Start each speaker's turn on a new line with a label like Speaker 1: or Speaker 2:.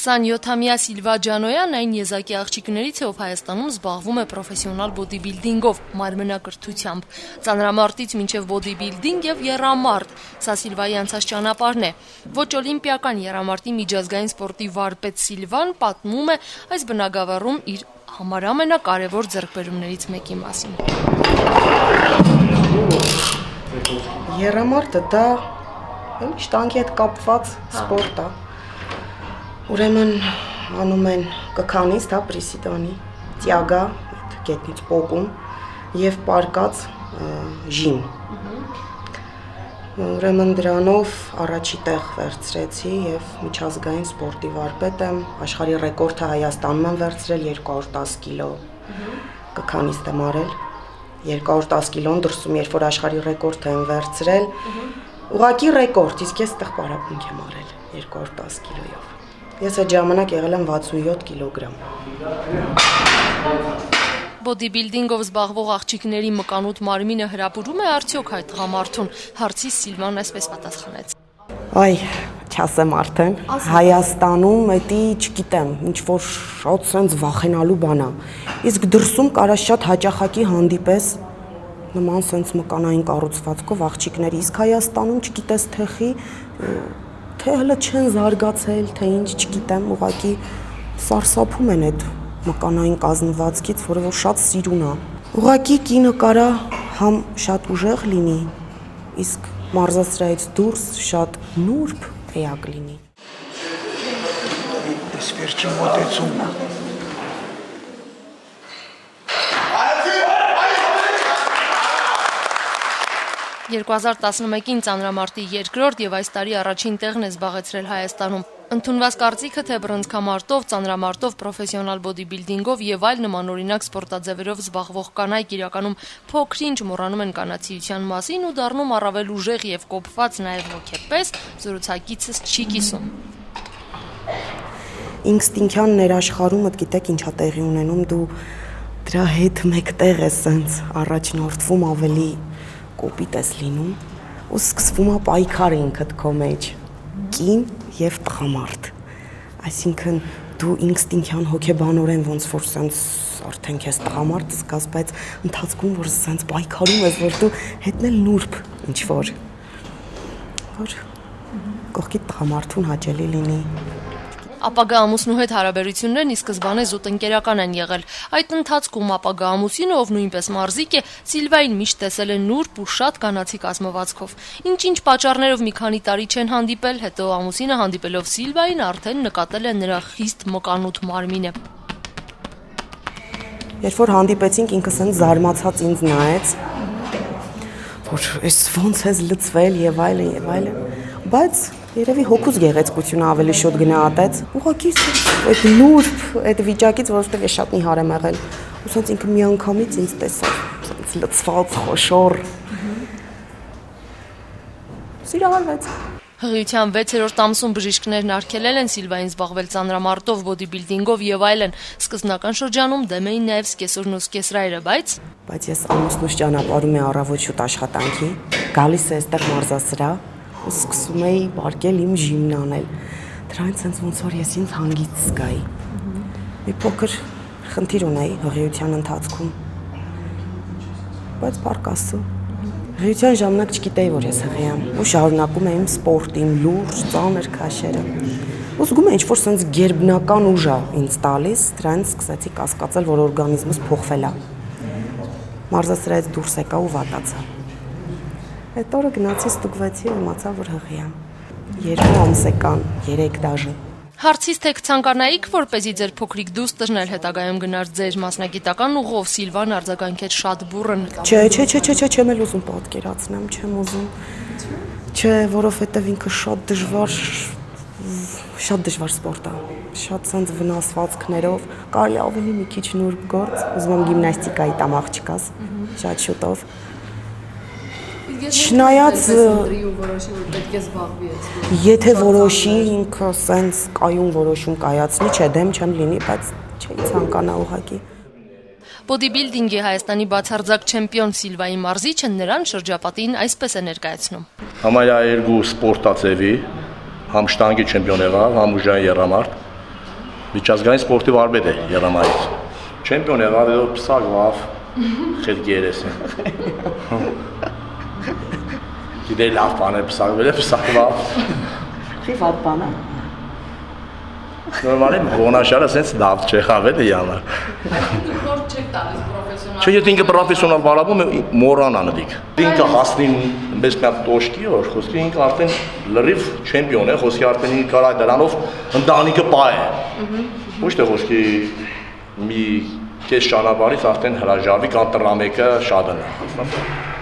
Speaker 1: 27-ամյա Սիլվա Ջանոյան այն եզակի աղջիկներից է, ով Հայաստանում զբաղվում է պրոֆեսիոնալ բոդիբիլդինգով, մարմնակրթությամբ, ծանրամարտից մինչև բոդիբիլդինգ եւ եռամարտ։ Սա Սիլվայի անցած ճանապարհն է։ Ոչ օլիմպիական եռամարտի միջազգային սպորտի վարպետ Սիլվան պատմում է այս բնագավառում իր համար ամենակարևոր ձեռքբերումներից մեկի մասին։
Speaker 2: Եռամարտը դա շտանգի հետ կապված սպորտ է։ Ուրեմն անում են կքանից, պրիսիդանի, տյագա, գետնից պոկում եւ պարկած ժիմ։ Ուրեմն դրանով առաջի տեղ վերցրեցի եւ միջազգային սպորտի վարպետ եմ, աշխարհի ռեկորդը Հայաստանում եմ վերցրել 210 կիլո կքանից եմ արել, 210 կիլոն դրսում, երբ որ աշխարհի ռեկորդը եմ վերցրել, ուղղակի ռեկորդ, իսկ ես այդտեղ պարապմունք եմ արել 210 կիլոյով։ Ես այդ ժամանակ եղել եմ 67 կիլոգրամ։
Speaker 1: Բոդիբիլդինգով զբաղվող աղջիկների մկանուտ մարմինը հրապուրում է արդյոք այդ տղամարդուն, հարցի Սիլվան այսպես պատասխանեց։
Speaker 2: Այ, չասեմ արդեն, Հայաստանում էդի չգիտեմ, ինչ որ շատ սենց վախենալու բան է։ Իսկ դրսում կարա շատ հաճախակի հանդիպես նման սենց մկանային կառուցվածքով աղջիկների, իսկ Հայաստանում չգիտես թեխի թե հələ չեն զարգացել, թե ինչ, չգիտեմ, ուղղակի սարսափում են այդ մկանային կազմվածքից, որը որ շատ սիրուն է։ Ուղղակի կինը կարա համ շատ ուժեղ լինի, իսկ մարզասրահից դուրս շատ նուրբ էակ լինի։
Speaker 3: Այս վերջին մոտեցումը
Speaker 1: 2011-ին ծանրամարտի երկրորդ եւ այս տարի առաջին տեղն է զբաղեցրել Հայաստանում։ Ընդունված կարծիքը, թե բռնցքամարտով, ծանրամարտով, պրոֆեսիոնալ բոդիբիլդինգով եւ այլ նմանօրինակ սպորտաձևերով զբաղվող կանայք իրականում փոքրինչ մոռանում են կանացիության մասին ու դառնում առավել ուժեղ եւ կոփված նաեւ հոգեպես, զրուցակիցս չի կիսում։
Speaker 2: Ինստինկտյան ներաշխարհումդ գիտեք ինչա տեղի ունենում, դու դրա հետ մեկտեղ ես սենց առաջնորդվում ավելի կոպիտ ես լինում ու սկսվում է պայքարը ինքդ քո մեջ կին եւ տղամարդ այսինքն դու ինստինկտյան հոգեբանորեն ոնց որ սենց արդեն քեզ տղամարդ զգաս բայց ընթացքում որ սենց պայքարում ես որ դու հետնել նուրբ ինչ որ կողքի տղամարդուն հաճելի լինի
Speaker 1: Ապագա ամուսնու հետ հարաբերություններն ի սկզբանե զուտ ընկերական են եղել։ Այդ ընթացքում ապագա ամուսինը, ով նույնպես մարզիկ է, Սիլվային միշտ տեսել է նուրբ ու շատ կանացի կազմվածքով։ Ինչ-ինչ պատճառներով մի քանի տարի չեն հանդիպել, հետո ամուսինը հանդիպելով Սիլվային արդեն նկատել է նրա խիստ մկանուտ մարմինը։
Speaker 2: Երբ որ հանդիպեցինք, ինքս ինձ զարմացած ինձ նայեց, որ այս ոնց ես լծվել եւ այլն, բայց երևի հոգուց գեղեցկությունը ավելի շուտ գնահատեց։ Ուղղակի այդ նուրբ, այդ վիճակից, որովհետև ես շատ նիհար եմ եղել, ու սենց ինքը միանգամից ինձ տեսավ, սենց լծված, խոշոր։ Սիրահարվեց։
Speaker 1: Հղիության 6-րդ ամսում բժիշկներն արգելել են Սիլվային զբաղվել ծանրամարտով, բոդիբիլդինգով եւ այլն։ Սկզբնական շրջանում դեմ էին նաեւ սկեսուրն ու սկեսրայրը,
Speaker 2: բայց ես ամուսնուս ճանապարհում եմ առավոտ շուտ աշխատանքի, գալիս է այստեղ մարզասրահ ու սկսում էի բարգել իմ ժիմն անել։ Դրանից sense ոնց որ ես ինձ հանգիստ զգայի։ Մի փոքր խնդիր ունեի հղիության ընթացքում։ Բայց բարգ Աստծո։ Հղիության ժամանակ չգիտեի որ ես հղի եմ ու շարունակում եմ սպորտին լուրջ, ծանր քաշերը։ Ու զգում եմ ինչ որ sense գերբնական ուժ է ինձ տալիս, դրանից սկսեցի կասկածել որ օրգանիզմս փոխվել է։ Մարզասրահից դուրս եկա ու վատացա։ Այդ օրը գնացի ստուգվեցի ու իմացա, որ հղի եմ։ 2 ամս եկան, 3 դաժե։
Speaker 1: Հարցից թե կցանկանայիք, որպեսզի ձեր փոքրիկ դուստրն էլ հետագայում գնար ձեր մասնագիտական ուղով, Սիլվան արձագանքեց շատ բուռն։
Speaker 2: Չէ, չեմ էլ ուզում պատկերացնեմ, չեմ ուզում։ Չէ, որովհետև ինքը շատ դժվար սպորտ է։ Շատ ցած վնասվածքներով, կարելի ավելի մի քիչ նուրբ գործ, ուզում եմ գիմնաստիկայի տամ աղջկաս, շատ շուտով։ Չնայած եթե որոշի ինքը սենց կայուն որոշում կայացնի, չէ դեմ չեմ լինի, բայց չէի ցանկանա ուղղակի։
Speaker 1: Բոդիբիլդինգի Հայաստանի բացարձակ չեմպիոն Սիլվայի մարզիչը նրան շրջապատին այսպես է ներկայացնում։
Speaker 4: Համարյա 2 սպորտաձևի, համ շտանգի չեմպիոն եղավ, համ ուժային եռամարտ, միջազգային սպորտի վարպետ է Երամայից։ Չեմպիոն եղավ, պսակվավ, խելքի երես է։ Գիտե լավ բան է պսակվել է, պսակվավ։
Speaker 2: Չի վատ բան է։
Speaker 4: Նորմալ է, ողնաշարը սենց լավ չէ խավել է յամար։
Speaker 1: Որ չեք տալիս պրոֆեսիոնալ։
Speaker 4: Չէ, եթե ինքը պրոֆեսիոնալ վարապում է, մոռան անըդիկ։ Ինքը հասնին մեզ կա տոշկի որ խոսքի ինքը արդեն լրիվ չեմպիոն է, խոսքի արդեն ինքը կարա դրանով ընտանիքը պա է։ Ոչ թե խոսքի մի կես ճանապարհից արդեն հրաժարվի կամ տրամեկը շատ է։